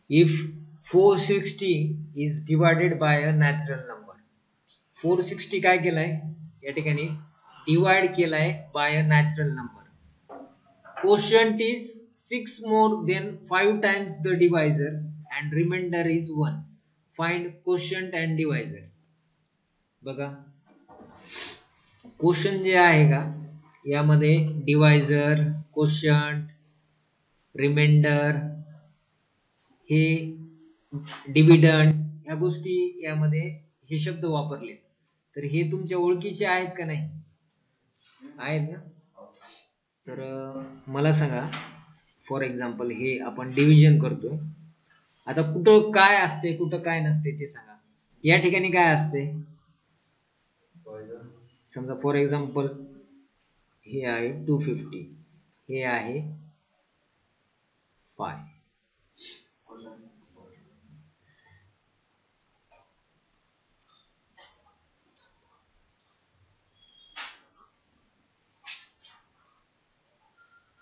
if 460 is divided by a natural number, 460 काय केलाय या ठिकाणी डिवाइड केलाय by a natural number. Quotient is 6 more than 5 times the divisor and remainder is 1. Find quotient and divisor. बघा quotient जे आहे का यामध्ये डिवायझर, क्वोशंट, रिमाइंडर, हे डिव्हिडंड या गोष्टी यामध्ये हे शब्द वापरले. तर हे तुमच्या ओळखीचे आहेत का नाही? आहेत ना? तर मला सांगा फॉर एक्झाम्पल हे आपण डिव्हिजन करतोय. आता कुठं काय असते कुठं काय नसते ते सांगा. या ठिकाणी काय असते? समजा फॉर एक्झाम्पल हे आहे 250, हे आहे 5.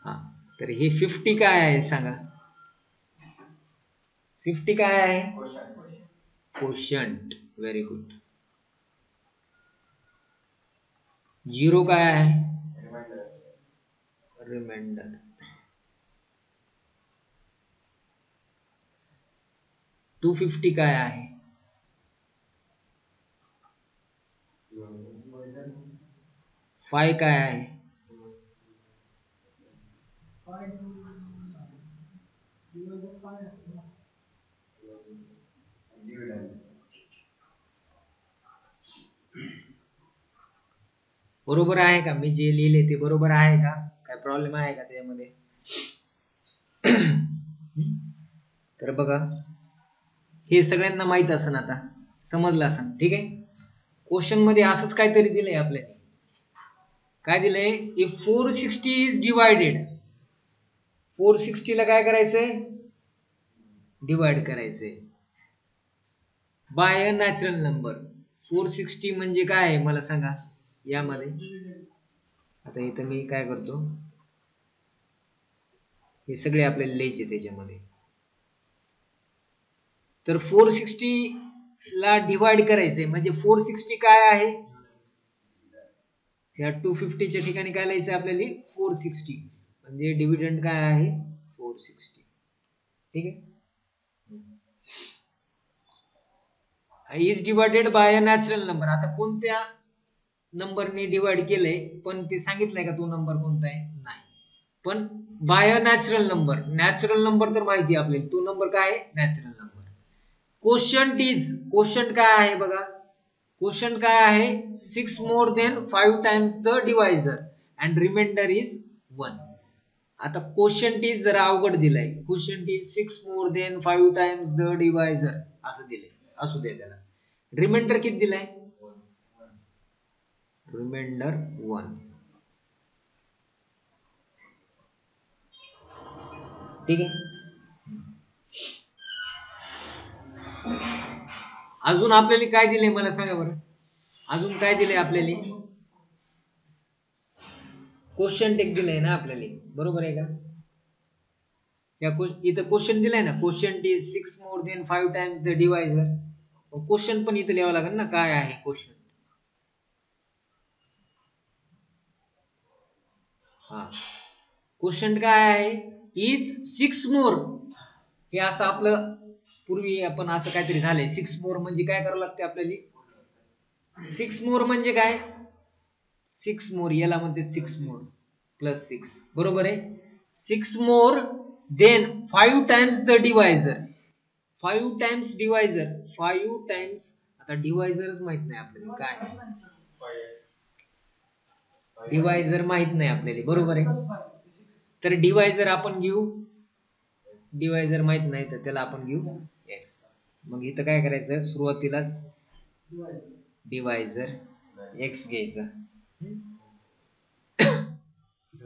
हा तर हे 50 काय आहे सांगा? 50 काय आहे? क्वोशंट. Very good. 0 काय आहे? रिमाइंडर. टू 250 काय आहे? 5 काय आहे? बरोबर आहे का? मी जे लिहिले ते बरोबर आहे का? काय प्रॉब्लेम आहे का त्यामध्ये? तर बघा हे सगळ्यांना माहित असेल, आता समजलं असेल. ठीक आहे. क्वेश्चन मध्ये असंच काहीतरी दिलंय आपल्याला. काय दिलंय? इफ 460 इज डिवायडेड, 460 ला काय करायचंय? डिवाइड करायचंय बाय अ नॅचरल नंबर. 460 म्हणजे काय आहे मला सांगा यामध्ये? आता इथं मी काय करतो, हे सगळे आपल्याला लिहायचे त्याच्यामध्ये. तर 460 ला डिवाइड करायचंय म्हणजे 460 काय आहे? या 250 च्या ठिकाणी काय लिहायचं आपल्याला? 460. म्हणजे डिव्हिडंड काय आहे? 460. ठीक आहे. Is divided by a natural number. आता कोणत्या नंबरने डिवाइड केलंय पण ते सांगितलंय का तो नंबर कोणता आहे? नाही. पण by a natural number. Natural number तर माहिती आहे आपल्याला. तो नंबर काय आहे? Natural number. Quotient is, quotient काय आहे बघा? क्वोशंट काय आहे? 6 more than 5 times the divisor and remainder is 1. आता क्वोशंट इज जरा अवघड दिलाय. Quotient is 6 more than 5 times the divisor असं दिलंय. असू दे त्याला. रिमाइंडर किती दिलाय? रिमाइंडर 1. ठीक आहे. अजून आपल्याला काय दिलंय मला सांगा बरं? अजून काय दिलंय आपल्याला? क्वोशंट एक दिलंय ना आपल्याला, बरोबर आहे का? या इथं क्वोशंट दिलाय ना, quotient is 6 more than 5 times the divisor. Quotient पण इथं लिहावं लागेल ना, काय आहे क्वोशंट? हा क्वोशंट काय आहे? Is 6 more. हे असं आपलं पूर्वी आपण असं काहीतरी झालंय. 6 more म्हणजे काय करावं लागते आपल्याला? 6 more म्हणजे काय? 6 more याला म्हणते 6 more प्लस 6. बरोबर आहे. 6 more then 5 times the divisor. 5 times divisor. 5 times, आता डिवायझरच माहित नाही आपल्याला काय. डिवायझर माहित नाही आपल्याला, बरोबर आहे. तर डिवायझर आपण घेऊ, डिवायझर माहित नाही तर त्याला आपण घेऊ x. मग इथं काय करायचं? सुरुवातीलाच डिवायझर x घ्यायचा.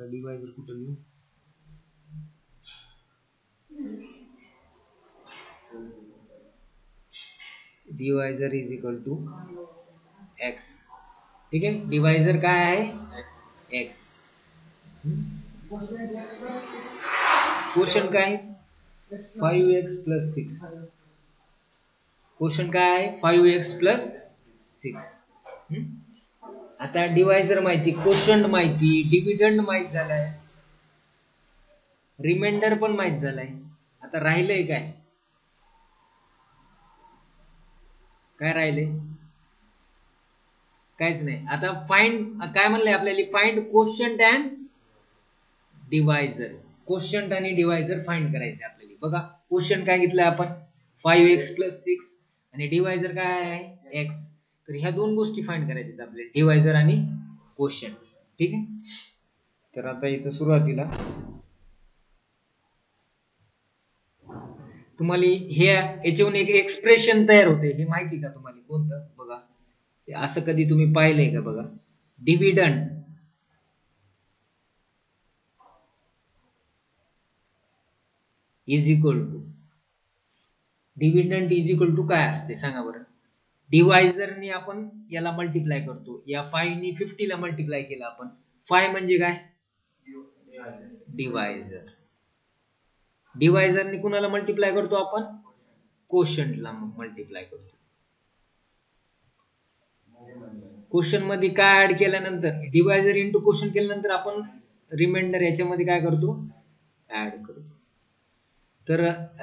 डिवायझर कुठं लिहू? Divisor is equal to x. ठीक आहे. डिवायझर काय आहे? x. क्वेश्चन काय 5x प्लस 6. क्वेश्चन काय आहे 5x प्लस 6. आता डिवायझर माहिती, क्वोशंट माहिती, डिव्हिडंड माहित झालाय, रिमाइंडर पण माहित झालाय. आता राहिलंय काय, काय राहिले, काहीच नाही. आता फाइंड काय म्हणलंय आपल्याला, find quotient and divisor. Quotient आणि डिवायझर फाइंड करायचे आपल्याला. बघा क्वोशंट काय घेतलंय आपण 5x प्लस 6 आणि डिवायझर काय आहे x. तर ह्या दोन गोष्टी फाइंड करायच्यात आपल्याला, डिवायझर आणि क्वोशंट. ठीक आहे. तर आता इथं सुरुवातीला तुम्हाला हे याच्यावरून एक एक्सप्रेशन तयार होते, हे माहिती का तुम्हाला कोणतं, बघा असं कधी तुम्ही पाहिलंय का, बघा dividend is equal to, dividend is equal to काय असते सांगा बरं. डिवायझरने आपण याला मल्टिप्लाय करतो, या 5 नी 50 ला मल्टिप्लाय केला आपण. 5 म्हणजे काय डिवायझर. डिवायझरने कुणाला मल्टिप्लाय करतो आपण, क्वोशंटला मल्टिप्लाय करतो. क्वोशंट मध्ये काय ऍड केल्यानंतर, डिवायझर इंटू क्वोशंट केल्यानंतर आपण रिमाइंडर याच्यामध्ये काय करतो ऍड करतो. तर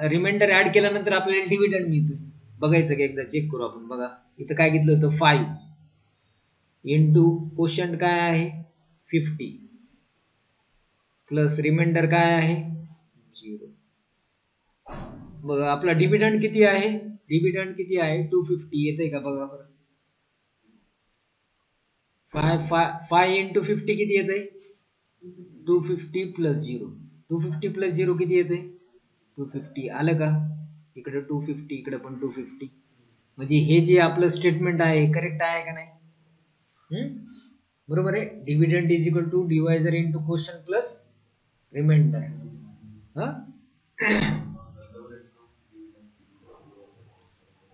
रिमाइंडर ऍड केल्यानंतर आपल्याला डिव्हिडंड मिळतोय. बघायचं का एकदा चेक करू आपण. बघा इथं काय घेतलं होतं 5 इंटू क्वोशंट काय आहे 50 प्लस रिमाइंडर काय आहे 0. बघा आपला डिव्हिडंड किती आहे, डिव्हिडंड किती आहे 250 येतंय का बघा बरं. 5 इंटू 50 किती येतंय 250 प्लस 0. 250 प्लस 0 किती येतंय 250. आलं का, इकडे 250 इकडे पण 250. म्हणजे हे जे आपलं स्टेटमेंट आहे हे करेक्ट आहे का नाही, बरोबर आहे. Dividend is equal to divisor into quotient plus remainder.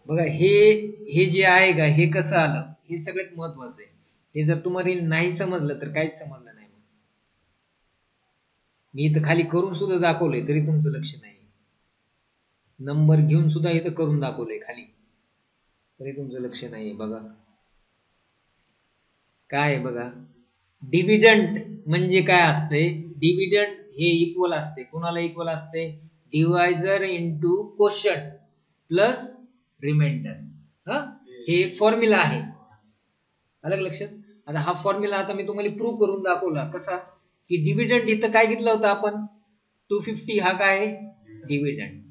बघा हे जे आहे का, हे कसं आलं हे सगळ्यात महत्वाचं आहे. हे जर तुम्हाला नाही समजलं तर काहीच समजलं नाही. मी इथं खाली करून सुद्धा दाखवलंय तरी तुमचं लक्ष नाही, नंबर घेऊन सुद्धा इथं करून दाखवलंय खाली तरी तुमचं लक्ष नाही. बघा काय आहे बघा, डिव्हिडंड म्हणजे काय असते, डिव्हिडंड हे इक्वल असते, कोणाला इक्वल असते, divisor into quotient plus remainder. हे एक फॉर्म्युला आहे, अलग लक्षात. आता हा फॉर्म्युला आता मी तुम्हाला प्रूव्ह करून दाखवला कसा, की डिव्हिडंड इथं काय घेतलं होतं आपण 250, हा काय डिव्हिडंड.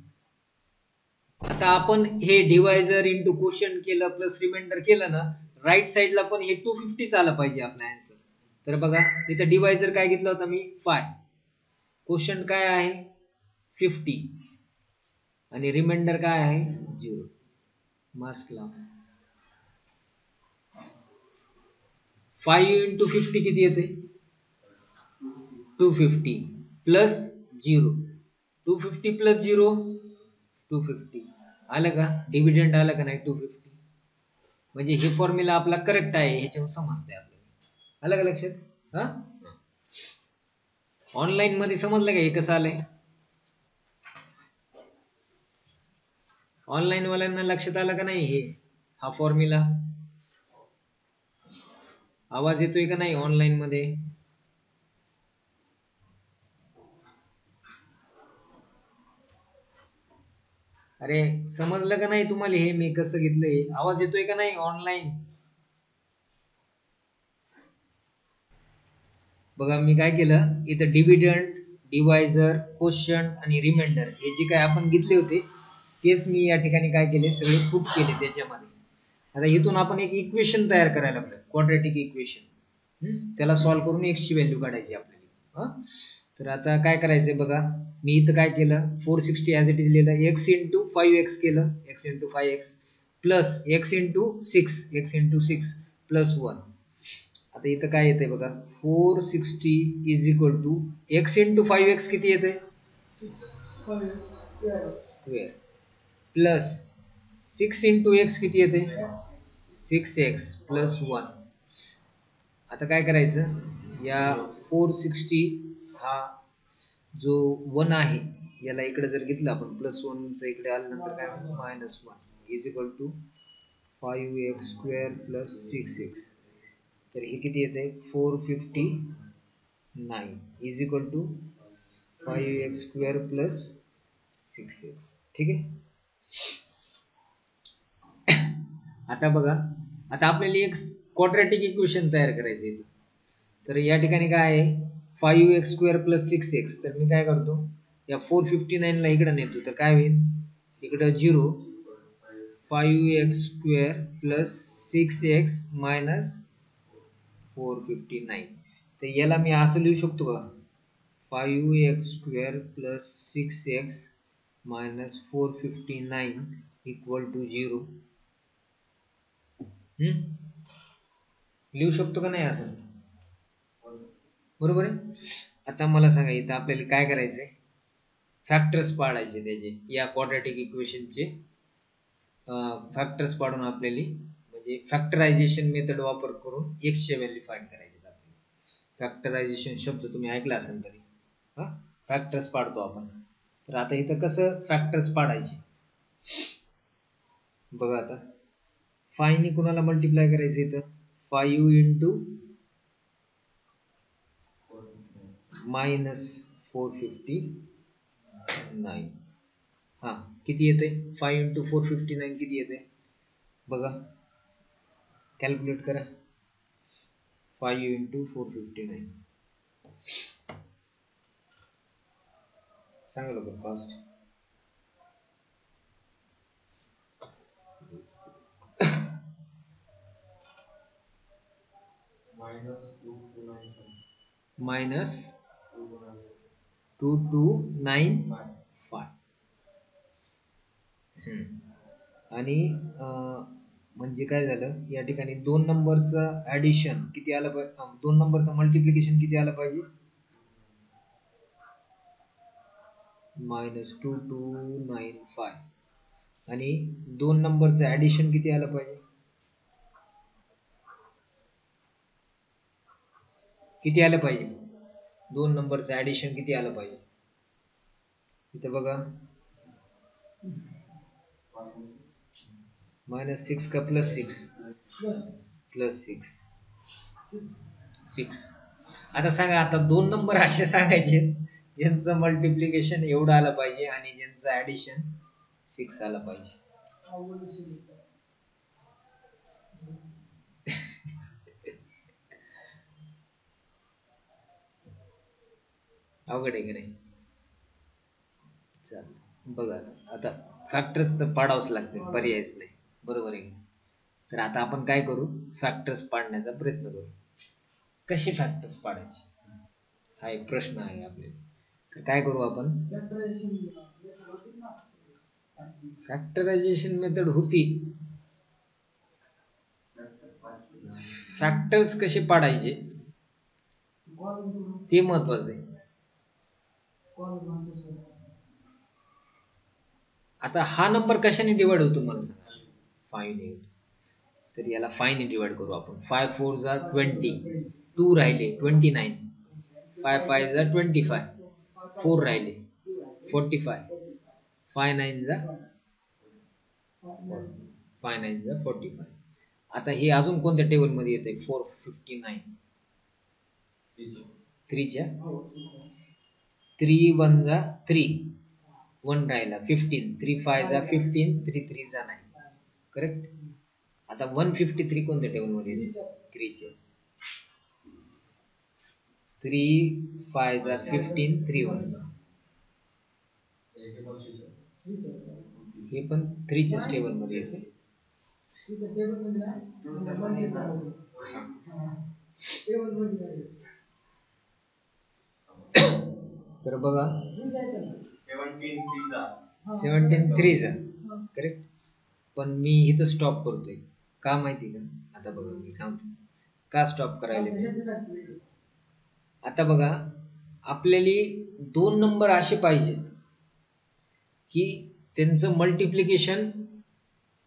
आता आपण हे डिवायझर इंटू क्वोशंट केलं प्लस रिमाइंडर केलं ना, राईट साइडला पण हे 250 आलं पाहिजे आपला आन्सर. तर बघा इथं डिवायझर काय घेतलं होतं मी 5, क्वोशंट काय आहे 50 आणि रिमाइंडर काय आहे 0. मास्क लाव. 5 इंटू 50 किती येते 250 प्लस 0, 250 प्लस 0 250. आलं का, डिव्हिडंड आलं का नाही 250. म्हणजे हे फॉर्म्युला आपला करेक्ट आहे, ह्याच्यावर समजतंय आपल्याला. आलं का लक्षात. ऑनलाईन मध्ये समजलं का हे कसं आलंय, ऑनलाईन वाल्यांना लक्षात आलं का नाही हे, हा फॉर्म्युला. आवाज येतोय का नाही ऑनलाईन मध्ये, अरे समजलं का नाही तुम्हाला हे मी कसं घेतलंय, आवाज येतोय का नाही ऑनलाईन. बघा मी काय केलं इथं, डिव्हिडंड, डिवायझर, क्वोशंट आणि रिमाइंडर हे जे काय आपण घेतले होते तेच मी या ठिकाणी काय केले सगळे पुट केले त्याच्यामध्ये. आता इथून आपण एक इक्वेशन तयार करायला लागलो, क्वाड्रॅटिक इक्वेशन. त्याला सॉल्व्ह करून x ची व्हॅल्यू काढायची आपल्याला. तर आता काय करायचंय बघा, मी इथं काय केलं 460 ऍज इट इज लिहिलं, x इंटू 5x केलं, x into 5x plus x into 6, x into 6 plus 1. आता इथं काय येतंय बघा 460 is equal to x into 5x किती येते 12 प्लस 6 इंटू x किती येते 6x प्लस 1. आता काय करायचं, या 460 हा जो 1 आहे याला इकडे जर घेतलं आपण +1 इकडे आल्यानंतर काय होईल -1 is equal to 5x² + 6x. तर हे किती येते 459 is equal to 5x² + 6x. ठीक आहे. आता बघा, आता आपल्याला एक क्वाड्रॅटिक इक्वेशन तयार करायचं आहे. तर या ठिकाणी काय आहे 5x² + 6x. तर मी काय करतो या 459 ला इकडे नेतो तर काय होईल इकडे 0 5x² + 6x - 459. तर याला मी असं लिहू शकतो का 5x² + 6x - 459 = 0. लिहू शकतो का नाही असं? बरोबर आहे. आता मला सांगा इथं आपल्याला काय करायचंय फॅक्टर्स पाडायचे त्याचे या क्वाड्रॅटिक इक्वेशनचे फॅक्टर्स पाडून आपल्याला म्हणजे फॅक्टरायझेशन मेथड वापर करून x चे व्हॅल्यू फाइंड करायचे. फॅक्टरायझेशन शब्द तुम्ही ऐकला असेल तरी फॅक्टर्स पाडतो आपण. तर आता इथं कसं फॅक्टर्स पाडायचे बघा. आता 5 ने कुणाला मल्टिप्लाय करायचं इथं 5 × -459. हा किती येते 5 × 459 किती येते बघा कॅल्क्युलेट करा. 5 × 459 सांगा लवकर फास्ट. -2295. आणि म्हणजे काय झालं या ठिकाणी 2 नंबरचं ऍडिशन किती आलं पाहिजे 2 नंबरचं मल्टिप्लिकेशन किती आलं पाहिजे -2295. आणि 2 नंबरचं ऍडिशन किती आलं पाहिजे किती आलं पाहिजे 2 नंबरचं ऍडिशन किती आलं पाहिजे इथे बघा -6 का +6 +6 6. आता सांगा आता 2 नंबर असे सांगायचे ज्यांचं मल्टिप्लिकेशन एवढं आलं पाहिजे आणि ज्यांचं ऍडिशन 6 आलं पाहिजे. अवघड आहे की नाही. चल बघा आता फॅक्टर्स तर पाडावंच लागते पर्यायच नाही. बरोबर आहे. तर आता आपण काय करू फॅक्टर्स पाडण्याचा प्रयत्न करू. कसे फॅक्टर्स पाडायचे हा एक प्रश्न आहे आपल्याला. तर काय करू आपण फॅक्टरायझेशन मेथड होती. फॅक्टर्स कसे पाडायचे ते महत्वाचं आहे. आता हा नंबर कशाने डिवाइड होतो मला सांगा 5 ने. तर याला 5 ने डिवाइड करू आपण. 5 4 जा 20 2 राहिले 29 5 5 जा 25 4 राहिले 45 5 9 जा 45. आता हे अजून कोणत्या टेबल मध्ये येते 459 3 च्या 3 1 जा 3 1 राहिला 15 3 5 जा 15 3 3 जा 9 करेक्ट. आता 153 कोणत्या टेबल मध्ये येते 3 च्या 3 5 जा 15 3 1 हे पण 3 च्या टेबल मध्ये येते. तर बघा 17 3 जा करेक्ट. पण मी इथं स्टॉप करतोय का माहिती का. आता बघा मी सांगतो का स्टॉप करायला. आता बघा आपल्याला 2 नंबर असे पाहिजेत की त्यांचं मल्टिप्लिकेशन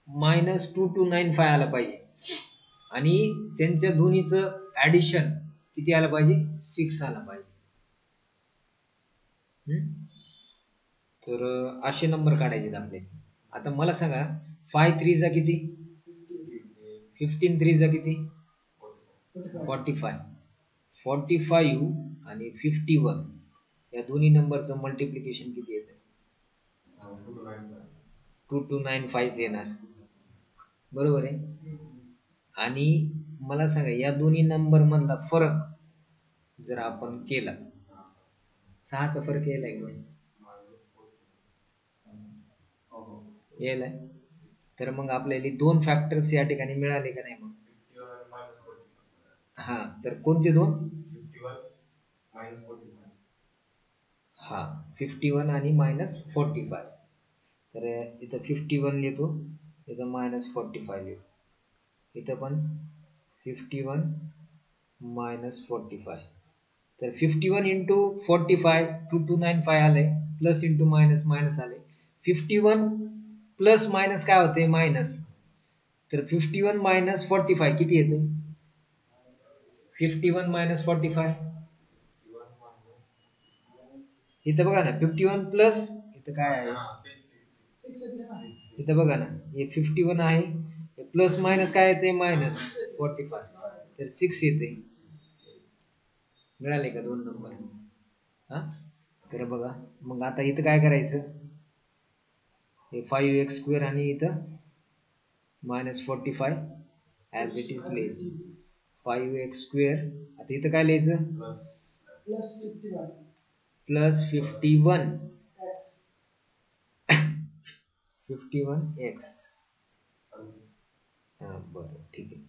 -2295 आलं पाहिजे आणि त्यांच्या दोन्हीचं ऍडिशन किती आलं पाहिजे 6 आलं पाहिजे. तर असे नंबर काढायचे आपले. आता मला सांगा 5 3 चा किती, 15 3 चा किती, 45. 45 आणि 51 या दोन्ही नंबरचं मल्टिप्लिकेशन किती येतं? 2295 येणार, बरोबर आहे. आणि मला सांगा या दोन्ही नंबर मधला फरक जर आपण केला, 6चा फरक यायलाय का नाही? यायलाय. तर मग आपल्याला दोन फॅक्टर्स या ठिकाणी मिळाले का नाही? मग हा, तर कोणते दोन? हा, 51 आणि -45. तर इथं 51 लिहितो, इथं -45 लिहितो, इथं पण 51 -45. तर 51 इंटू 45 2295 आले, प्लस इंटू मायनस मायनस आले. 51 प्लस मायनस काय होते? मायनस. तर 51 -45 किती येते? 51 -45 इथं बघा ना, 51 प्लस इथं काय आहे, इथं बघा ना, हे 51 आहे, प्लस मायनस काय येते? -45. तर 6 येते. मिळाले का दोन नंबर? हा, तर बघा मग आता इथं काय करायचं, हे 5x² आणि इथं -45 ॲज इट इज लिहायचं. 5x², आता इथं काय लिहायचं? Plus 51 51x. हा बरं, ठीक आहे.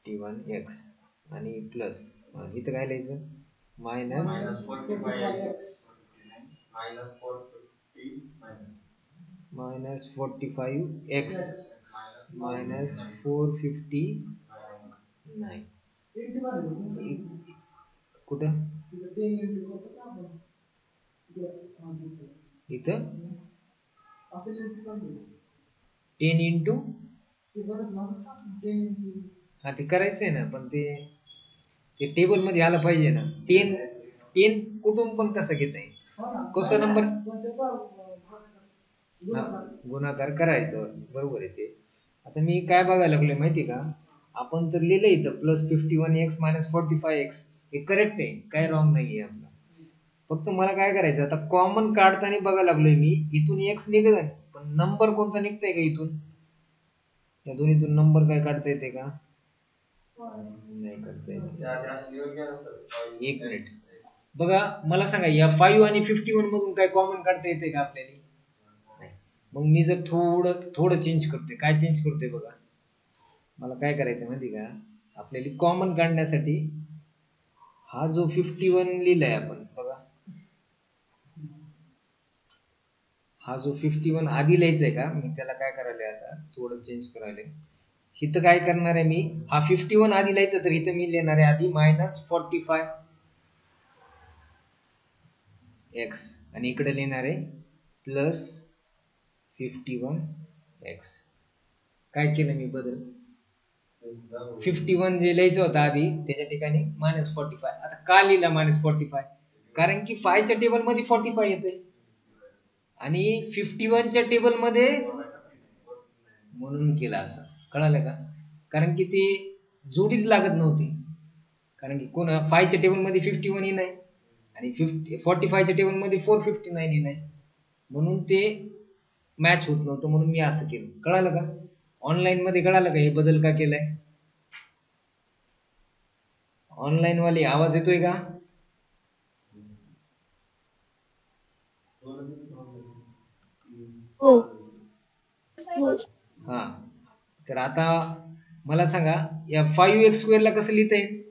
51x आणि प्लस इथं काय लिहायचं? -45x -459. कुठं इथं 10 इंटू, हा ते करायचंय ना, पण ते टेबल मध्ये आलं पाहिजे ना. 10 कुठून पण कसं घेता येईल, कसं नंबर गुणाकार करायचं, बरोबर आहे ते. आता मी काय बघायला लागलोय माहिती का, आपण तर लिहिलं इथं +51x -45x, हे करेक्ट आहे, काय रॉंग नाहीये आपलं. फक्त मला काय करायचं, आता कॉमन काढताना बघायला लागलोय मी, इथून x निघत आहे, पण नंबर कोणता निघतंय का इथून? या दोन्हीतून नंबर काय काढता येते का? नाही काढता येत. एक मिनिट बघा, मला सांगा या 5 आणि 51 मधून काय कॉमन काढता येते का आपल्याला? नाही. मग मी जर थोडं चेंज करतोय, काय चेंज करतोय बघा, मला काय करायचं माहिती का, आपल्याला कॉमन काढण्यासाठी हा जो 51 लिहिलाय आपण बघा, हा जो 51 आधी लिहायचा आहे का, मी त्याला काय करायला आता थोडं चेंज करायला. इथं काय करणार आहे मी, हा 51 आधी लिहायचा, तर इथं मी लिहिणार आहे आधी -45x आणि इकडे लिहिणार आहे +51x. काय केलं मी बदल, 51 जे लिहायचं होतं आधी त्याच्या ठिकाणी -45. आता का लिहिला -45? कारण की 5 च्या टेबल मध्ये 45 येते आणि 51 च्या टेबल मध्ये, म्हणून केला असं, कळालं का? कारण की ते जोडीच लागत नव्हती, कारण की कोण 5 च्या टेबल मध्ये 51 ही नाही आणि 45 च्या टेबल मध्ये 459 ही नाही, म्हणून ते मॅच होत नव्हतं, म्हणून मी असं केलं. कळालं का? ऑनलाईन मध्ये कळालं का हे बदल का केलाय? ऑनलाईन वाले आवाज येतोय का? हो हो. हा, तर आता मला सांगा या 5x² ला कसं लिहिता येईल?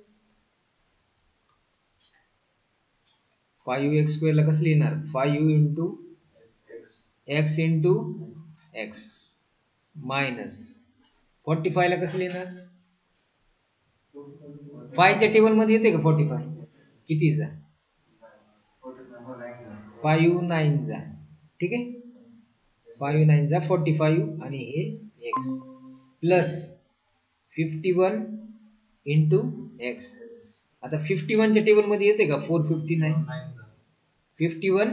5x² ला कसं लिहिणार? 5 into x into x minus 45 ला कसं लिहिणार? 5 च्या टेबल मध्ये येते का 45? कितीचा? 5 9 जा, ठीक आहे. 5 9 जा 45 आणि हे x प्लस 51 इंटू x. आता 51 च्या टेबल मध्ये येते का 459? 51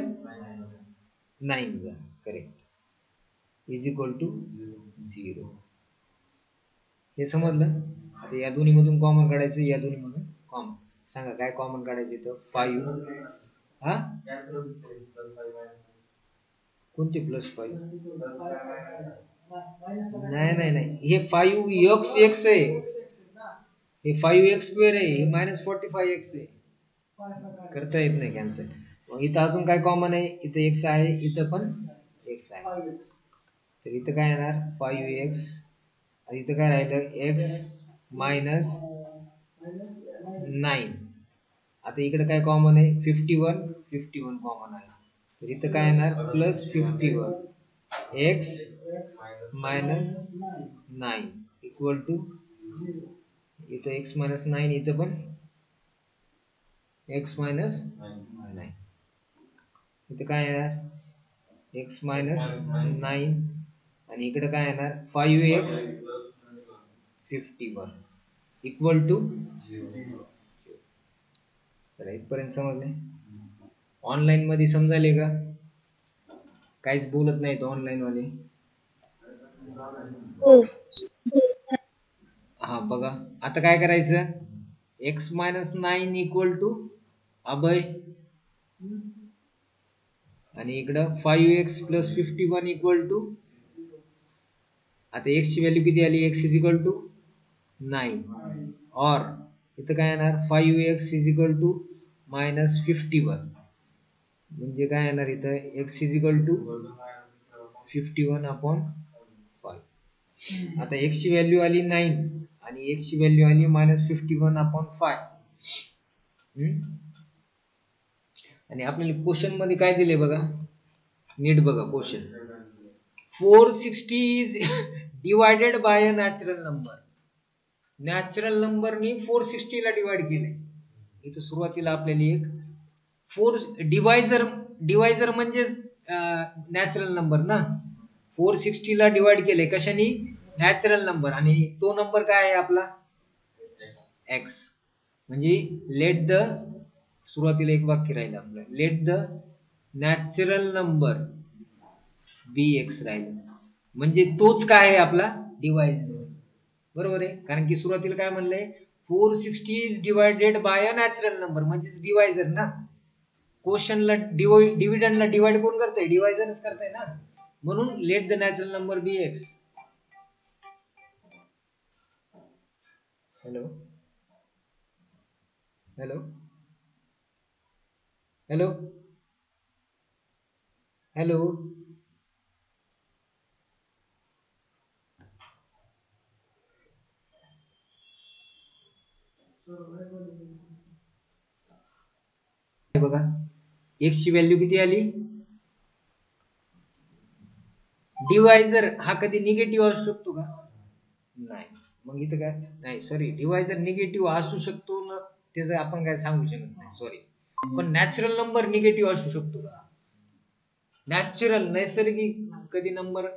9 जा करेक्ट इज इक्वल टू 0. हे समजलं. आता या दोन्ही मधून कॉमन काढायचं, या दोन्ही मधून कॉमन. सांगा काय कॉमन काढायचं इथं? 5. हा कोणते -5? नाही नाही नाही, हे 5x आहे, हे 5x² आहे, हे -45x आहे. करता येत नाही कॅन्सल. मग इथं अजून काय कॉमन आहे? इथं x आहे, इथं पण x आहे. तर इथं काय येणार? 5x. इथं काय राहिलं? x minus 9. आता इकडे काय कॉमन आहे? 51 कॉमन आहे. तर इथं काय येणार? +51 x मायनस 9 इक्वल टू, इथं x मायनस 9, इथं पण x मायनस 9. इथं काय येणार? x मायनस 9 आणि इकडे काय येणार? 5x 51 equal to 0. चला इथपर्यंत समजले. ऑनलाईन मध्ये समजायले का? काहीच बोलत नाहीत ऑनलाईन वाले. हो. हा बघा, आता काय करायचं? x मायनस 9 इक्वल टू अभय आणि इकडं 5x प्लस 51 इक्वल टू, आता x ची व्हॅल्यू किती आली? x इज इक्वल टू 9 और इथं काय येणार? 5x is equal to minus 51 म्हणजे काय येणार इथं? x is equal to 51 upon 5. आता x ची व्हॅल्यू आली 9 आणि x ची व्हॅल्यू आली -51 अपॉन 5. आणि आपल्याला क्वेश्चन मध्ये काय दिले बघा, नीट बघा question. 460 is divided by a natural number. Natural नंबरनी 460 ला डिवाइड केले. इथं सुरुवातीला आपल्याला एक 4 डिवायझर म्हणजे नॅचरल नंबर ना. 460 ला डिवाइड केले कशाने? Natural number. आणि तो नंबर काय आहे आपला? x. म्हणजे लेट द, सुरुवातीला एक वाक्य राहिलं आपलं, let the natural number be x राहिलं. म्हणजे तोच काय आहे आपला? डिवायझर. बरोबर आहे, कारण की सुरुवातीला काय म्हणलंय? 460 is divided by a natural number म्हणजेच डिवायझर ना. क्वेश्चनला डिव्हिडंडला डिवाइड कोण करतंय? डिवायझरच करतंय ना. म्हणून let the natural number be x. Hello hello hello hello. बघा x ची व्हॅल्यू किती आली? डिवायझर हा कधी निगेटिव्ह असू शकतो का? नाही. मग इथं काय नाही, सॉरी, डिवायझर निगेटिव्ह असू शकतो ना, त्याचं आपण काय सांगू शकत नाही, सॉरी. पण नॅचरल नंबर निगेटिव्ह असू शकतो का? नॅचरल नैसर्गिक कधी नंबर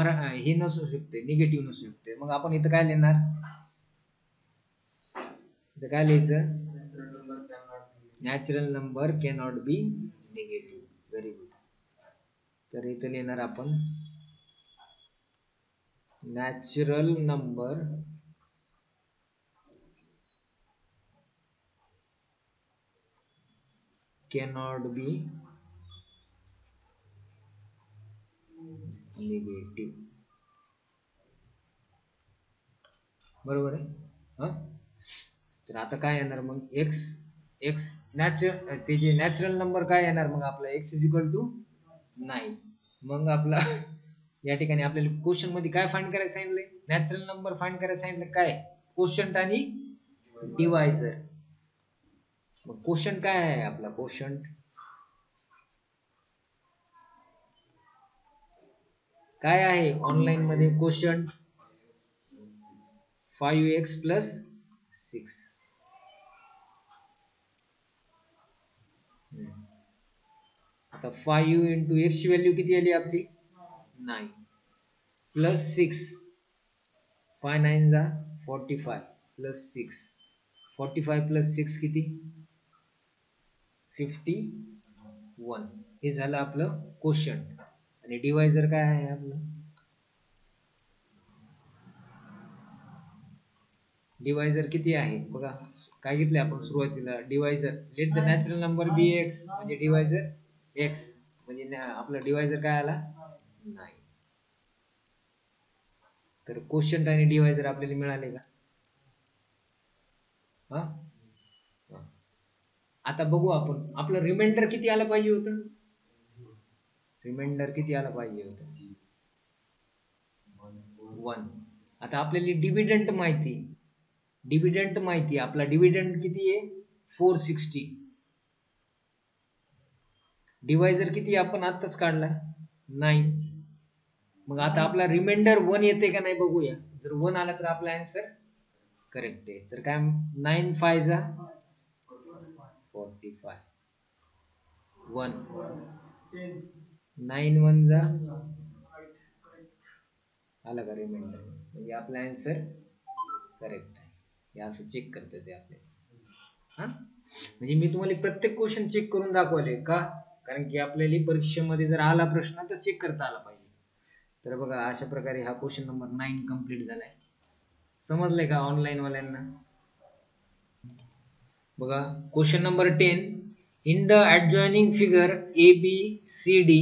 हे नसू शकते, निगेटिव्ह नसू शकते. मग आपण इथं काय लिहिणार? इथं काय लिहायचं? Natural number cannot be negative. Very good. तर इथं लिहिणार आपण natural number cannot be negative. बरोबर आहे. हा, तर आता काय येणार मग? x ते जे नॅचरल नंबर काय येणार मग आपला? x is equal to 9. मग आपला या ठिकाणी आपल्याला क्वेश्चन मध्ये काय फाइंड करायला सांगितलंय? नॅचरल नंबर फाइंड करायला सांगितलं. काय? कोशंट आणि डिवायझर. मग कोशंट काय आहे आपला? कोशंट काय आहे ऑनलाईन मध्ये? Quotient 5x plus 6. आता 5 इंटू x ची व्हॅल्यू किती आली आपली? 9 प्लस 6. 5 9 जा 45 प्लस 6. 45 प्लस 6 किती? 51. हे झालं आपलं कोशंट. आणि डिवायझर काय आहे आपलं? डिवायझर किती आहे बघा, काय घेतले आपण सुरुवातीला? Divisor let the natural number be x, म्हणजे डिवायझर एक्स, म्हणजे आपलं डिवायझर काय आला? नाही. तर कोशंट आणि डिवायझर आपल्याला मिळाले का? हा, आता बघू आपण आपलं रिमाइंडर किती आलं पाहिजे होतं? रिमाइंडर किती आलं पाहिजे होतं? 1. आता आपल्याला डिव्हिडंड माहिती, डिव्हिडंड माहिती, आपला डिव्हिडंड किती आहे? 460. डिवायझर किती आपण आत्ताच काढला? 9. मग आता आपला रिमाइंडर 1 येते का नाही बघूया. जर 1 आला तर आपला आन्सर करेक्ट आहे. तर काय 9 5 जा 45, 1 9 1 जा आला का रिमाइंडर, म्हणजे आपला आन्सर करेक्ट आहे. हे असं चेक करते ते आपले. हा, म्हणजे मी तुम्हाला प्रत्येक क्वेश्चन चेक करून दाखवले का? कारण की आपल्याला परीक्षेमध्ये जर आला प्रश्न तर चेक करता आला पाहिजे. तर बघा अशा प्रकारे हा क्वेश्चन नंबर 9 कंप्लीट झालाय. समजलंय का ऑनलाईन वाल्यांना? बघा question number 10. In the adjoining figure ABCD,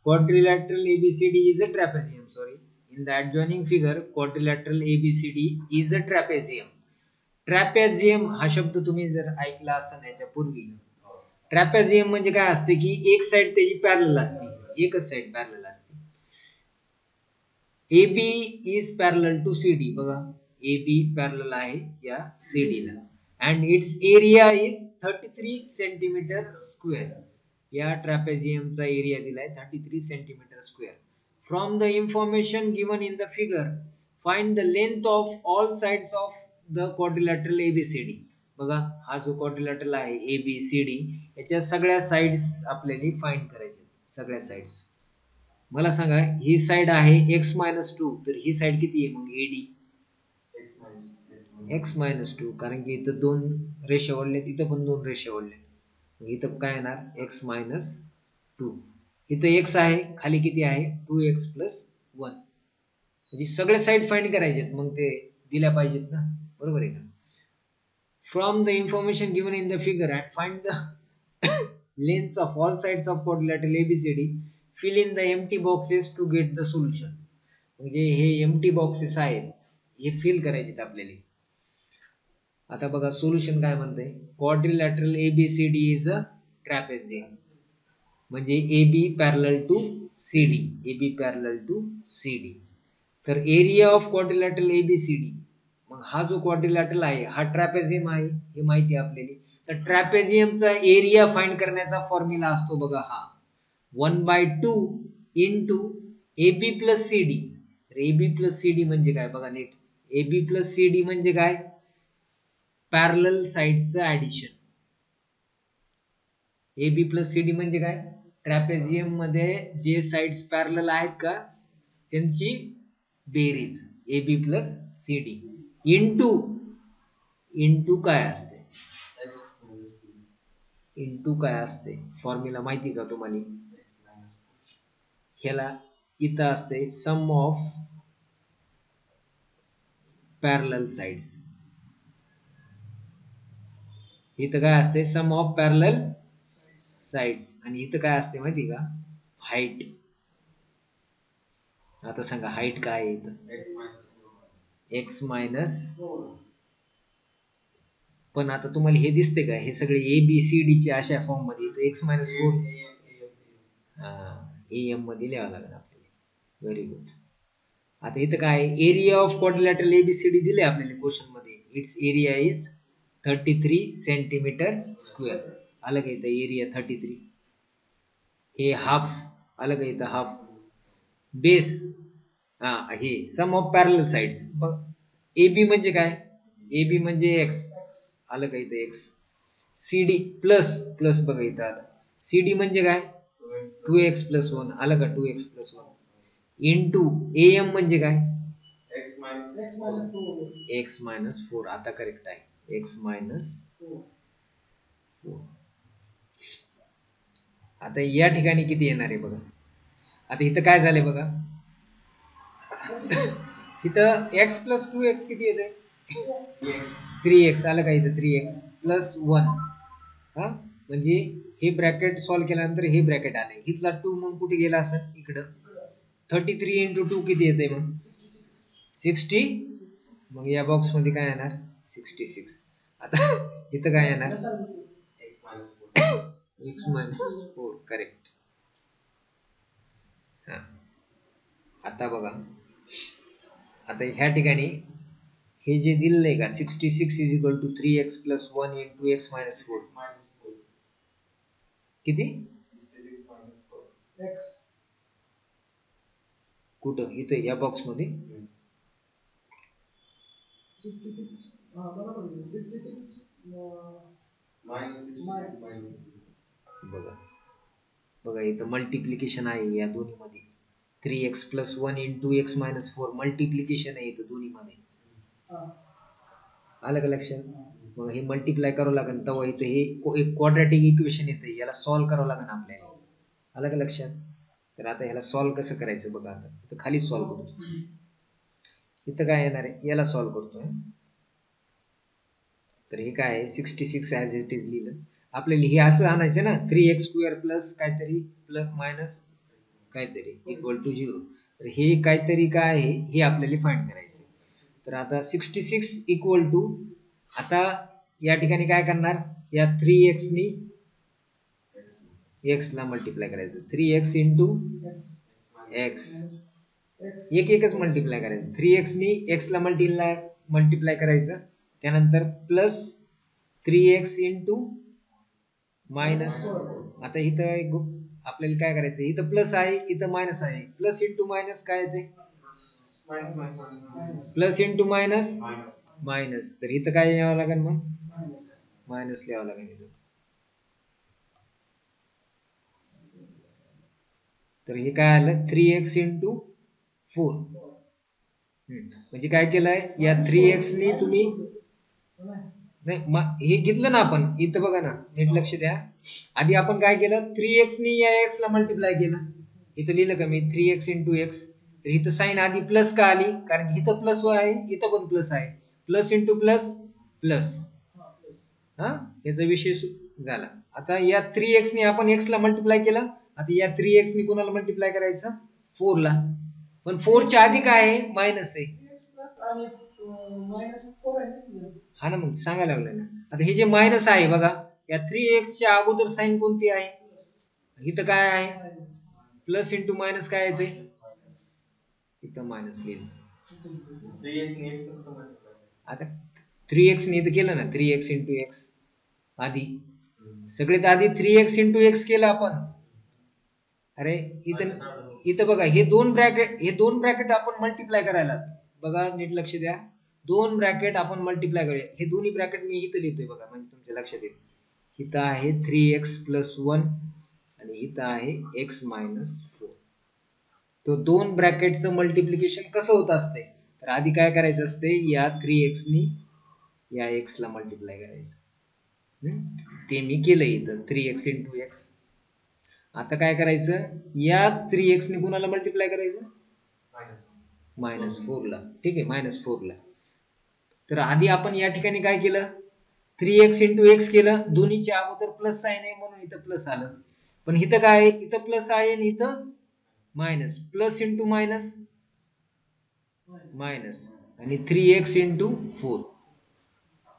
quadrilateral ABCD is a trapezium. Sorry, in the adjoining figure quadrilateral ABCD is a trapezium. Trapezium हा शब्द तुम्ही जर ऐकला असेल याच्या पूर्वी, ट्रॅपेझियम म्हणजे काय असते की एक साइड त्याची पॅरलल असते, एकच साइड पॅरलल असते. AB is parallel to CD. बघा AB पॅरलल आहे या CD ला, and its area is 33 centimetre square. या ट्रॅपेझियमचा एरिया दिलाय 33 centimetre square. From the information given in the figure find the length of all sides of the quadrilateral ABCD. बघा हा जो quadrilateral आहे ABCD, याच्या सगळ्या साइड्स आपल्याला फाइंड करायचे, सगळ्या साइड्स. मला सांगा ही साइड आहे x-2, तर ही साइड किती आहे मग AD? x-2, कारण की इथं 2 रेषा ओढल्यात, इथं पण 2 रेषा ओढल्यात, मग इथं काय येणार x-2. इथं x आहे, खाली किती आहे 2x + 1. म्हणजे सगळे साइड फाइंड करायचे, मग ते दिल्या पाहिजेत ना, बरोबर आहे का? From the information given in the figure and find the lengths of all sides of quadrilateral ABCD, fill in the empty boxes to get the solution. म्हणजे हे एम्प्टी बॉक्सेस आहेत, हे फिल करायचे आपल्याला. आता बघा सोल्युशन काय म्हणतंय, quadrilateral ABCD is a trapezium, म्हणजे AB parallel to CD, AB parallel to CD. तर एरिया ऑफ क्वाड्रिलॅटरल ABCD, मग हा जो क्वाड्रिलॅटरल आहे हा ट्रॅपेझियम आहे, हे माहिती आहे आपल्याला. तर ट्रॅपेझियमचा एरिया फाइंड करण्याचा फॉर्म्युला असतो बघा हा 1/2 इंटू AB प्लस CD. तर AB प्लस CD म्हणजे काय बघा नीट, AB प्लस CD म्हणजे काय? पॅरलल साइड्सचं ऍडिशन. AB प्लस CD म्हणजे काय? ट्रॅपेझियम मध्ये जे साइड्स पॅरलल आहेत का त्यांची बेरीज AB प्लस CD. इंटू काय असते? इंटू काय असते फॉर्म्युला माहिती का तुम्हाला? ह्याला इथं असते सम ऑफ पॅरलल साइड्स. इथं काय असते? सम ऑफ पॅरलल साइड्स. आणि इथं काय असते माहिती का? हाईट. आता सांगा हाईट काय आहे इथं? x - पण आता तुम्हाला हे दिसते का? हे सगळे ABCD चे अशा फॉर्म मध्ये इथं x - 4 AM मध्ये लिहावं लागेल आपल्याला. Very good. आता इथं काय एरिया ऑफ क्वाड्रिलॅटरल ABCD दिले आपल्याला क्वेश्चन मध्ये. It's area is 33 centimetre square. आलं का इथं एरिया 33. हे हाफ आलं का इथं हाफ. बेस हे सम ऑफ पॅरलल साइड्स. AB म्हणजे काय? AB म्हणजे x, आलं का इथं x. CD प्लस प्लस बघा इथं आलं. CD म्हणजे काय? 2x + 1, आलं का 2x + 1 इंटू AM म्हणजे काय? x - 4. आता करेक्ट आहे x - 4. आता या ठिकाणी किती येणार आहे बघा. आता इथं काय झालंय बघा, इथं x प्लस 2x किती येते, 3x आलं का इथं, 3x प्लस 1. हा म्हणजे हे ब्रॅकेट सॉल्व्ह केल्यानंतर हे ब्रॅकेट आले, इथला 2 मग कुठे गेला असं इकडं. 33 इंटू 2 किती येते मग 60. मग या बॉक्स मध्ये काय येणार 66. आता इथं काय येणार x मायनस 4. करेक्ट. हा आता बघा, आता ह्या ठिकाणी हे जे दिलेलं आहे का 66 is equal to 3x plus 1 into x minus 4. किती कुठं इथं या बॉक्स मध्ये बघा, बघा इथं मल्टिप्लिकेशन आहे या दोन्ही मध्ये. 3x plus 1 into x minus 4 multiplication आहे इथं दोन्ही मध्ये. आलं का लक्षात. मग हे मल्टिप्लाय करावं लागेल तेव्हा इथं हे एक क्वाड्रॅटिक इक्वेशन येते, याला सॉल्व्ह करावं लागेल आपल्याला. आलं का लक्षात. तर आता ह्याला सॉल्व्ह कसं करायचं बघा. आता इथं खाली सॉल्व्ह करतो, इथं काय येणार आहे याला सॉल्व्ह करतोय. तर हे काय आहे 66 ॲज इट इज लिहिलं. आपल्याला हे असं आणायचं ना 3x² प्लस काहीतरी प्लस मायनस काहीतरी इक्वल टू 0. तर हे काहीतरी काय आहे हे आपल्याला फाइंड करायचं. तर आता 66 इक्वल टू, आता या ठिकाणी काय करणार, या 3x नी x ला मल्टिप्लाय करायचं. 3x इंटू x एक एकच मल्टिप्लाय करायचं. 3x नी x ला मल्टिप्लाय करायचं. त्यानंतर प्लस 3x इंटू मायनस. आता इथं आपल्याला काय करायचं, इथं प्लस आहे इथं मायनस आहे. प्लस इंटू मायनस काय येते, प्लस इंटू मायनस मायनस. तर इथं काय लिहावं लागेल मग मायनस लिहावं लागेल इथं. तर हे काय आलं 3x इंटू 4. म्हणजे काय केलंय या 3x नी तुम्ही नाही हे घेतलं ना आपण इथं बघा ना, नीट लक्ष द्या. आधी आपण काय केलं 3x नी या x ला मल्टिप्लाय केलं. इथं लिहिलं का मी 3x इंटू एक्स. तर इथं साईन आधी प्लस का आली, कारण इथं प्लस आहे इथं पण प्लस आहे. Plus into plus plus. हा याचा विषय झाला. आता या 3x ने आपण x ला मल्टिप्लाय केलं. आता या 3x ने कोणाला मल्टिप्लाय करायचं 4 ला. पण 4 च्या आधी काय आहे मायनस आहे. हा ना मग सांगायला लागलं ना. आता हे जे मायनस आहे बघा, या 3x च्या अगोदर साईन कोणती आहे, इथं काय आहे प्लस इंटू मायनस काय येते, इथं मायनस लिहिलं. आता 3x ने इथं केलं ना 3x इंटू एक्स आधी, सगळ्यात आधी 3x इंटू एक्स केलं आपण. अरे इथं इथं बघा हे दोन ब्रॅकेट आपण मल्टिप्लाय करायला. बघा नीट लक्ष द्या, दोन ब्रॅकेट आपण मल्टिप्लाय करूया. हे दोन्ही ब्रॅकेट मी इथं लिहितोय बघा, म्हणजे तुमच्या लक्षात येईल. इथं आहे 3x प्लस 1 आणि इथं आहे x मायनस 4. तो दोन ब्रॅकेटचं मल्टिप्लिकेशन कसं होत असते, तर आधी काय करायचं असते या 3x नी या x ला मल्टिप्लाय करायचं. ते मी केलं इथं 3x इंटू एक्स. आता काय करायचं याच 3x ने कुणाला मल्टिप्लाय करायचं मायनस 4 ला. ठीक आहे मायनस 4 ला. तर आधी आपण या ठिकाणी काय केलं 3x इंटू एक्स केलं, दोन्हीच्या अगोदर प्लस साइन आहे म्हणून इथं प्लस आलं. पण इथं काय आहे इथं प्लस आहे आणि इथं minus. Plus into minus minus आणि 3x इंटू 4.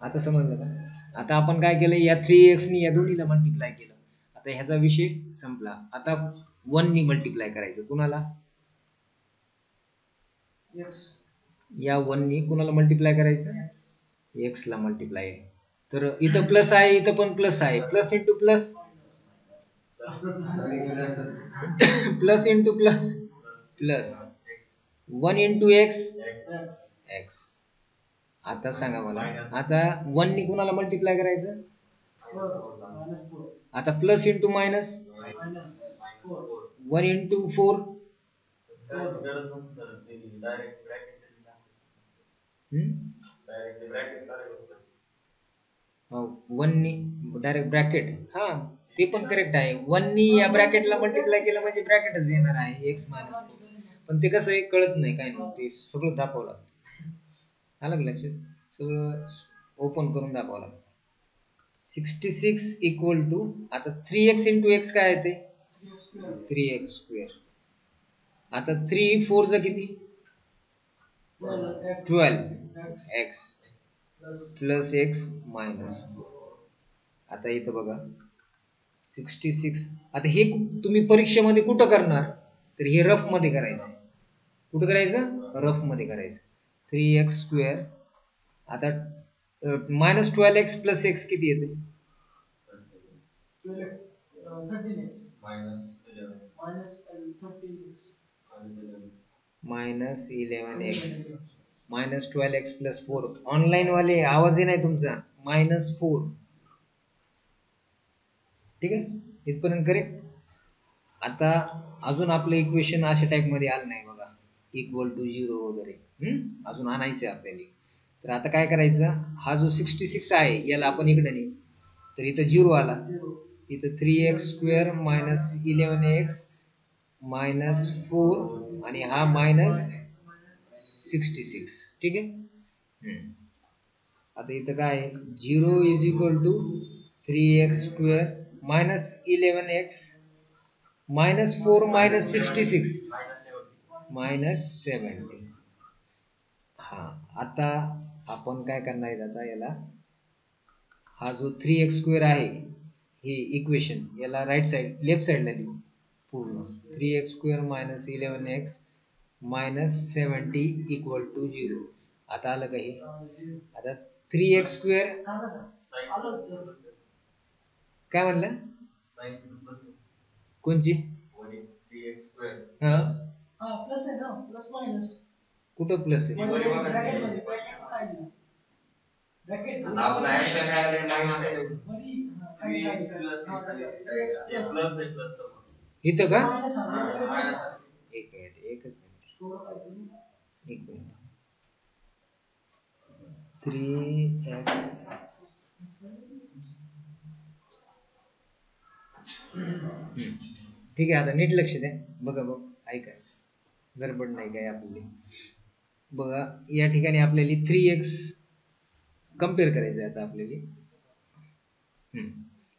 आता समजलं का. आता आपण काय केलं या 3x नी या दोन्हीला मल्टिप्लाय केलं. आता ह्याचा विषय संपला. आता 1 नी मल्टिप्लाय करायचं कुणाला, या 1 नी कुणाला मल्टिप्लाय करायचं x ला मल्टिप्लाय. तर इथं प्लस आहे इथं पण प्लस आहे. Plus into plus plus into plus plus 1 into x x. आता सांगा मला, आता 1 नी कुणाला मल्टिप्लाय करायचं, आता plus into minus 1 into 4. One नी डायरेक्ट ब्रॅकेट. हा ते पण करेक्ट आहे. 1 नी या ब्रॅकेटला मल्टिप्लाय केलं म्हणजे ब्रॅकेटच येणार आहे x मायनस 4. पण ते कसं आहे कळत नाही काय नाही, ते सगळं दाखवावं लागतं. आलं का लक्षात? सगळं ओपन करून दाखवावं लागतं. 66 इक्वल टू आता 3x इंटू एक्स काय येते 3x स्क्वेअर. आता 3 4 चा किती 12x प्लस x मायनस. आता इथं बघा 66. आता हे तुम्ही परीक्षेमध्ये कुठं करणार तर हे रफ मध्ये करायचं. कुठं करायचं रफ मध्ये करायचं. 3x square. आता मायनस 12x प्लस x किती येते minus 11x minus 12x plus 4. Online वाले आवाज नाही तुमचा. मायनस 4. ठीक आहे इथपर्यंत करेक्ट. आता अजून आपलं इक्वेशन अशा टाइप मध्ये आलं नाही बघा इक्वल टू 0 वगैरे. अजून आणायचं आपल्याला. तर आता काय करायचं हा जो 66 आहे याला आपण इकडे नेऊ. तर इथं 0 आला. इथं 3x square minus 11x minus 4 आणि हा मायनस 66. ठीक आहे. आता इथं काय 0 is equal to 3x square minus 11x minus 4 minus 66 minus 70. हा आता आपण काय करणार आहे आता याला हा जो 3x स्क्वेअर आहे हे इक्वेशन याला राईट साइड लेफ्ट साइडला लिहू पूर्ण. 3x square minus 11x minus 70 equal to 0. आता आलं का हे. आता 3x स्क्वेअर काय म्हणलं कोणची प्लस आहे ना प्लस मायनस कुठं प्लस आहे इथं का एक मिनिट एकच मिनिट एक मिनिट 3x ठीक आहे. आता नीट लक्ष द्या बघा बघ ऐका गडबड नाही काय आपल्याला. बघा या ठिकाणी आपल्याला 3x कम्पेअर करायचं आहे आता आपल्याला.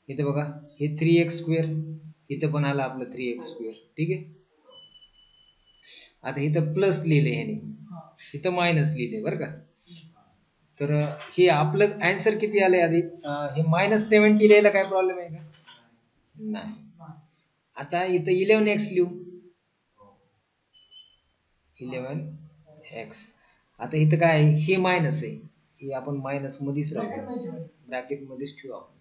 इथे बघा हे 3x स्क्वेअर इथं पण आला आपलं 3x स्क्वेअर. ठीक आहे. आता इथं प्लस लिहिले ह्याने इथं मायनस लिहिले बरं का. तर हे आपलं आन्सर किती आलंय आधी हे मायनस 70 लिहायला काय प्रॉब्लेम आहे का नाही. आता इथं 11x लिहू 11x. आता इथं काय हे मायनस आहे हे आपण मायनस मध्येच राहू ब्रॅकेट मध्येच ठेवू आपण.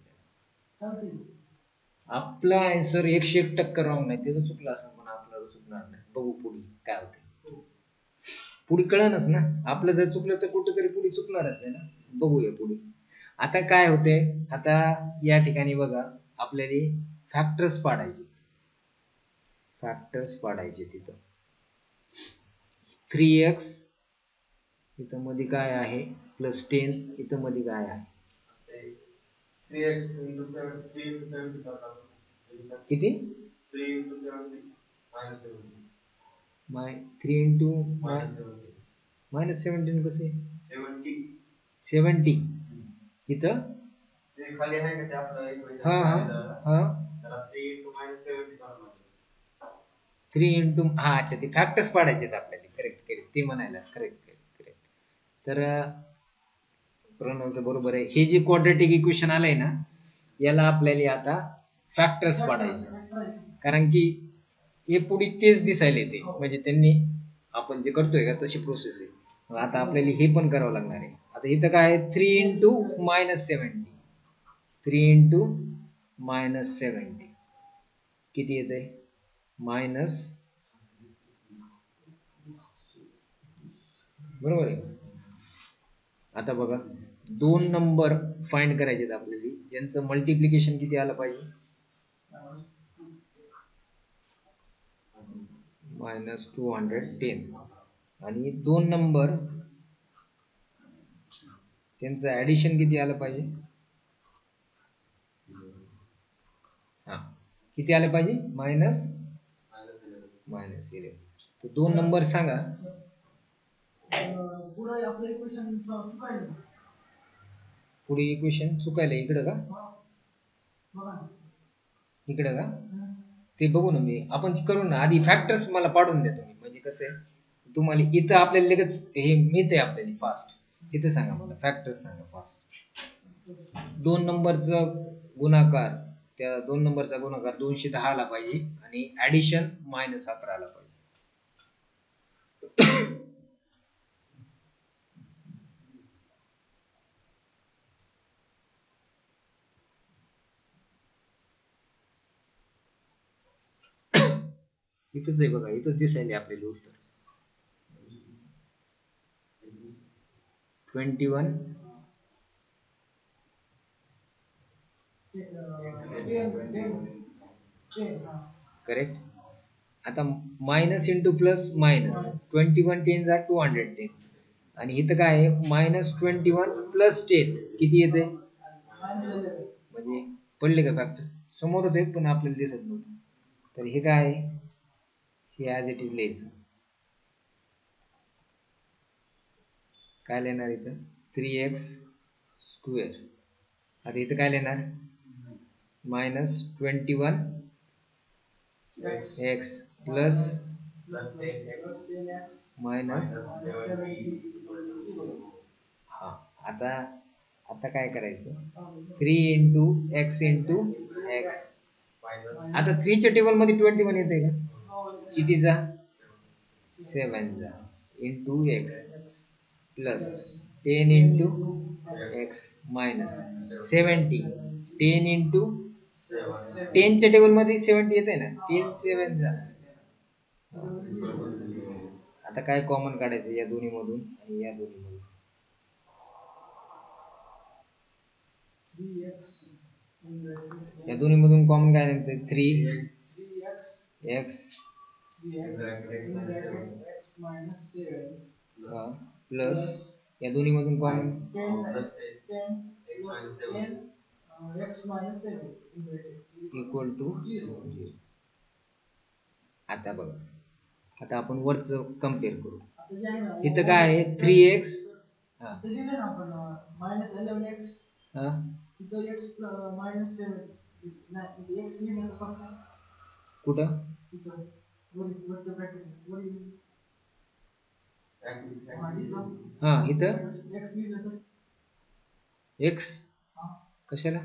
आपला आन्सर 101% रॉंग नाही. त्याचं चुकलं असं पण आपल्याला चुकणार नाही. बघू पुढे काय होते पुढे कळणच ना. आपलं जर चुकलं तर कुठेतरी पुढे चुकणारच आहे ना. बघूया पुढे. आता काय होते आता या ठिकाणी बघा आपल्याला फॅक्टर्स पाडायचे तिथं 3x इथं मध्ये काय आहे प्लस 10 इथं मध्ये काय आहे 3x into 70 किती 3 into 70 minus 70 3 into minus 17 कसे 70 इथं ते खाली आहे का ते आपलं इक्वेशन हा त्याला 3 into minus 70 करावं लागेल. 3 into हा अच्छा ते फॅक्टर्स पाडायचे आहेत आपल्याला. करेक्ट ते म्हणायला करेक्ट. तर प्रणवचं बरोबर आहे. हे जे क्वाड्रॅटिक इक्वेशन आलंय ना याला आपल्याला आता फॅक्टर्स पाडायचे. कारण की हे पुढे तेच दिसायला येते म्हणजे त्यांनी आपण जे करतोय का तशी प्रोसेस आहे. आता आपल्याला हे पण करावं लागणार आहे. आता इथं काय 3 into minus 70 3 into minus 70 किती येते मायनस बरोबर आहे. आता बघा 2 नंबर फाइंड करायचे आपल्याला ज्यांचं मल्टिप्लिकेशन किती आलं पाहिजे मायनस 210 आणि 2 नंबर त्यांचं ऍडिशन किती आलं पाहिजे हा किती आले पाहिजे मायनस 11. तर दोन नंबर सांगा. पुढे इक्वेशन चुकायला इकडं का इकडं का ते बघू ना मी आपण करू ना. आधी फॅक्टर्स मला पाडून द्या तुम्ही. म्हणजे कसं आहे तुम्हाला इथं आपल्याला लगेच हे मिळते आपल्याला फास्ट. इथं सांगा मला फॅक्टर्स सांगा फास्ट. 2 नंबरचा गुणाकार त्या 2 नंबरचा गुणाकार 210 आला पाहिजे आणि ऍडिशन -11 आला पाहिजे. इथंच आहे बघा. इथंच दिसायले आपल्याला उत्तर 21 करेक्ट. आता मायनस इंटू प्लस मायनस 21 10 जा 210 आणि इथं काय आहे -21 प्लस 10 किती येते म्हणजे पडले का फॅक्टर्स समोरच आहेत पण आपल्याला दिसत नव्हतं. तर हे काय आहे हे ॲज इट इज लिहायचं. काय लिहिणार इथं 3x स्क्वेअर. आता इथं काय लिहिणार -21 x प्लस मायनस हा. आता आता काय करायचं 3 इंटू एक्स इंटू एक्स. आता 3 च्या टेबल मध्ये 21 येते का कितीचा 7 जा into x plus 10 into x minus 70 10 into 10 च्या टेबल मध्ये 70 येते ना 10 7 जा. आता काय कॉमन काढायचं या दोन्ही मधून आणि या दोन्ही मधून. या दोन्ही मधून कॉमन काय निघते 3x प्लस या दोन्ही मधून कॉमन इक्वल टू 0. आता बघा आता आपण वरच कम्पेअर करू. इथं काय आहे 3x कुठं हा इथं x कशाला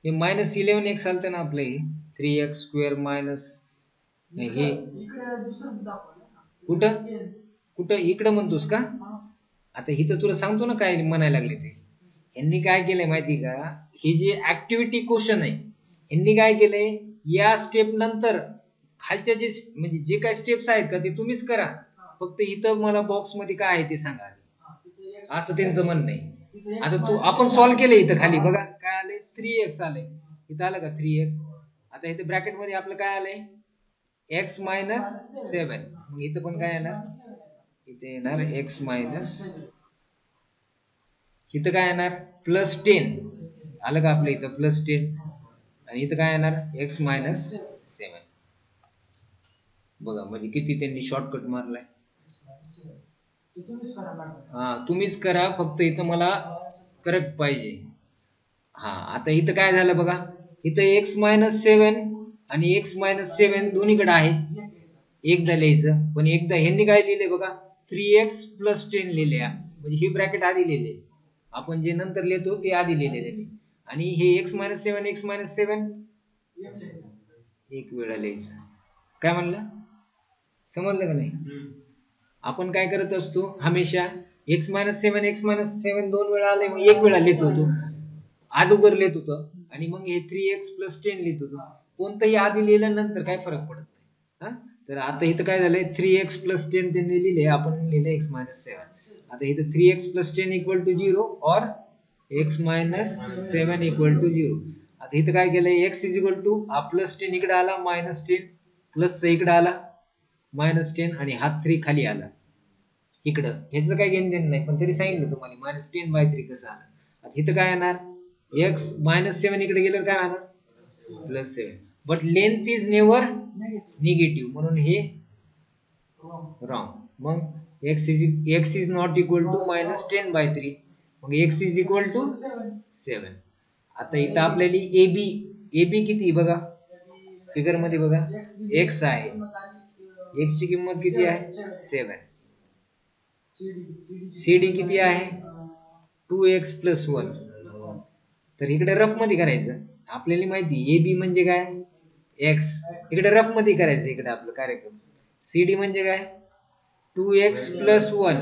हे -11x आलतं ना आपलं हे 3x स्क्वेअर मायनस हे कुठं कुठं इकडं म्हणतोस का. आता इथं तुला सांगतो ना काय म्हणायला लागले ते. यांनी काय केलंय माहिती का हे जे ऍक्टिव्हिटी क्वेश्चन आहे यांनी काय केलंय या स्टेप नंतर खालच्या जे म्हणजे जे काय स्टेप्स आहेत का ते तुम्हीच करा. फक्त इथं मला बॉक्स मध्ये काय आहे ते सांगा असं त्यांचं म्हणणं आहे. आता तू आपण सॉल्व्ह केलं इथं खाली बघा काय आलंय 3x आलंय. इथं आलं का 3x. आता इथं ब्रॅकेट मध्ये आपलं काय आलंय x - 7. मग इथं पण काय येणार इथे येणार x इथं काय येणार +10 आलं का आपलं इथं +10 आणि इथं काय येणार x - 7. बघा म्हणजे किती त्यांनी शॉर्टकट मारलाय. हा तुम्हीच करा फक्त इथं मला करेक्ट पाहिजे. हा आता इथं काय झालं बघा इथं x - 7 आणि x - 7 दोन्हीकडे आहे एकदा लिहायचं. पण एकदा ह्यांनी काय लिहिले बघा 3x + 10 लिहिले म्हणजे हे ब्रॅकेट आधी लिहिले. आपण जे नंतर लिहितो ते आधी लिहिले त्यांनी. आणि हे x - 7 x - 7 एक वेळा लिहायचं. काय म्हणलं समजलं का नाही. आपण काय करत असतो हमेशा x - 7 x - 7 दोन वेळा आले मग एक वेळा लिहित होतो अगोदर लिहित होतो आणि मग हे 3x + 10 लिहित होतो. कोणतंही आधी लिहिल्यानंतर काय फरक पडत नाही. तर आता इथं काय झालंय 3x + 10 त्यांनी लिहिले आपण लिहिले x - 7. आता इथं 3x + 10 = 0 और x - 7 = 0. आता इथं काय केलंय x = हा +10 इकडे आला -10 प्लस इकडे आला -10 आणि हा 3 खाली आला इकडं. ह्याचं काय घेणं देणं नाही पण तरी सांगितलं तुम्हाला -10/3 कसं आलं. आता इथं काय येणार x - 7 इकडे गेल्यावर काय होणार +7. But length is never negative, म्हणून हे रॉंग. मग x is not equal to -10/3, मग x इज इक्वल टू 7. आता इथं आपल्याला AB किती बघा, फिगर मध्ये बघा, x आहे, x ची किंमत किती आहे 7. CD किती आहे 2x + 1. तर इकडे रफ मध्ये करायचं, आपल्याला माहिती AB म्हणजे काय x, इकडे रफ मध्ये करायचं, इकडे आपलं कार्यक्रम. CD म्हणजे काय 2x + 1,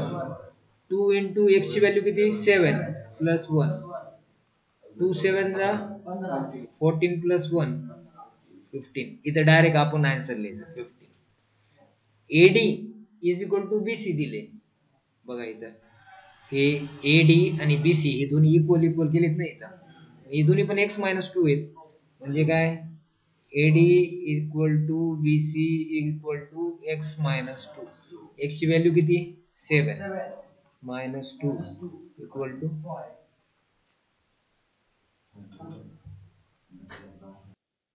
2 into x ची व्हॅल्यू किती 7 + 1, 2 7 जा 14 + 1 15. इथं डायरेक्ट आपण आन्सर लिहायचं 15. AD is equal to BC दिले बघा, इथं हे AD आणि BC हे दोन्ही इक्वल केलेत नाही, इथं हे दोन्ही पण x - 2 आहेत, म्हणजे काय AD equal to BC equal to x - 2. x ची व्हॅल्यू किती 7 - 2 इक्वल टू